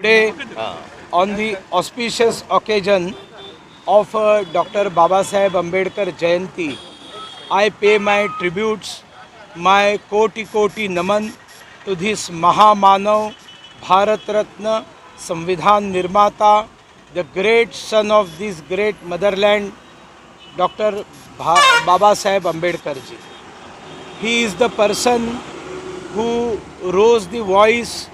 Today, on the auspicious occasion of Dr. Babasaheb Ambedkar Jayanti, I pay my tributes, my koti koti naman to this Mahamanav, Bharat Ratna, Samvidhan Nirmata, the great son of this great motherland, Dr. Babasaheb Ambedkar ji. He is the person who rose the voice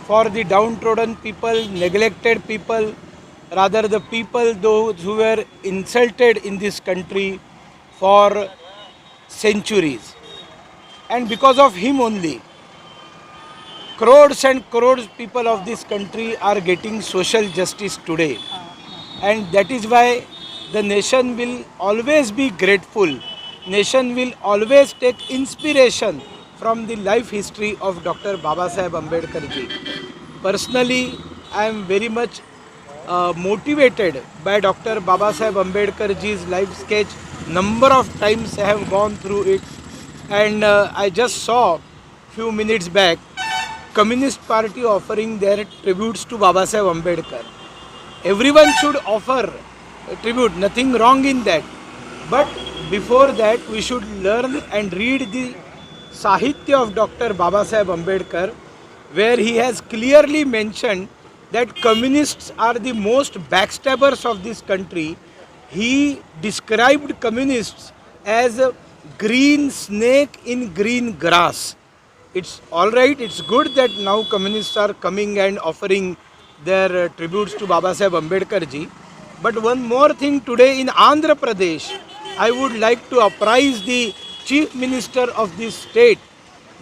for the downtrodden people, neglected people, rather the people those who were insulted in this country for centuries. And because of him only, crores and crores people of this country are getting social justice today. And that is why the nation will always be grateful. Nation will always take inspiration from the life history of Dr. Babasaheb Ambedkar ji. Personally, I am very much motivated by Dr. Babasaheb Ambedkar ji's life sketch. Number of times I have gone through it, and I just saw few minutes back Communist Party offering their tributes to Babasaheb Ambedkar. Everyone should offer a tribute, nothing wrong in that. But before that, we should learn and read the Sahitya of Dr. Babasaheb Ambedkar, where he has clearly mentioned that communists are the most backstabbers of this country. He described communists as a green snake in green grass. It's all right, it's good that now communists are coming and offering their tributes to Babasaheb Ambedkar ji. But one more thing, today in Andhra Pradesh, I would like to apprise the Chief Minister of this state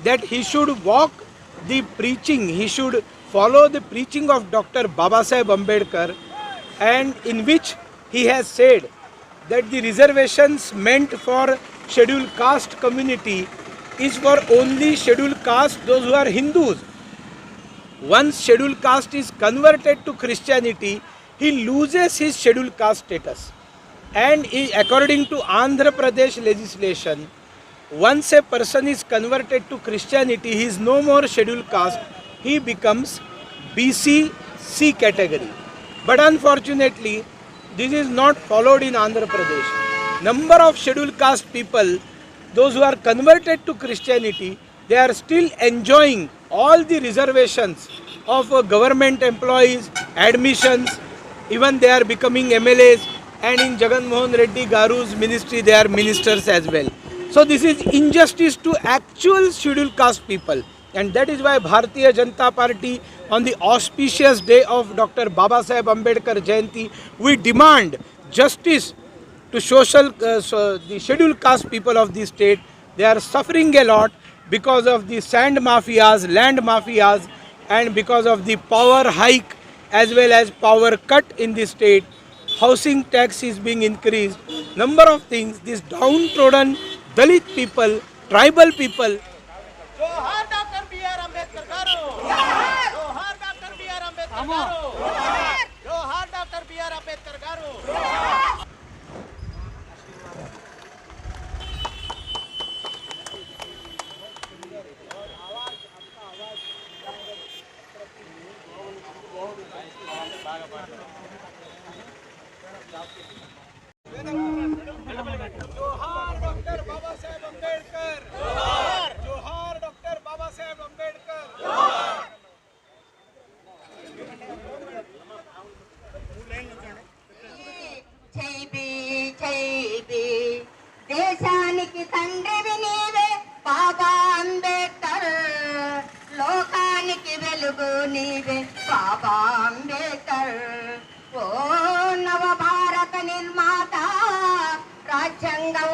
that he should walk the preaching, he should follow the preaching of Dr. Babasaheb Ambedkar, and in which he has said that the reservations meant for scheduled caste community is for only scheduled caste, those who are Hindus. Once scheduled caste is converted to Christianity, he loses his scheduled caste status. And according to Andhra Pradesh legislation, once a person is converted to Christianity, he is no more scheduled caste, he becomes BC C category. But unfortunately, this is not followed in Andhra Pradesh. Number of scheduled caste people, those who are converted to Christianity, they are still enjoying all the reservations of government employees, admissions, even they are becoming MLAs, and in Jagan Mohan Reddy Garu's ministry they are ministers as well. So this is injustice to actual scheduled caste people, and that is why Bharatiya Janata Party, on the auspicious day of Dr. Babasaheb Ambedkar Jayanti, we demand justice to the scheduled caste people of the state. They are suffering a lot because of the sand mafias, land mafias, and because of the power hike as well as power cut in the state. Housing tax is being increased. Number of things, these downtrodden Dalit people, tribal people. जोहार doctor B R. Ambedkar गारू जोहार doctor B R. Ambedkar गारू जोहार doctor B R. Ambedkar गारू जोहार doctor Babasaheb Ambedkar जोहार जोहार doctor Babasaheb Ambedkar जोहार దేశానికి తండ్రివి నీవే బాబా అంబేద్కర్ లోకానికి వెలుగు నీవే బాబా అంబేద్కర్ ఓ నవ భారత నిర్మాత రాజ్యాంగం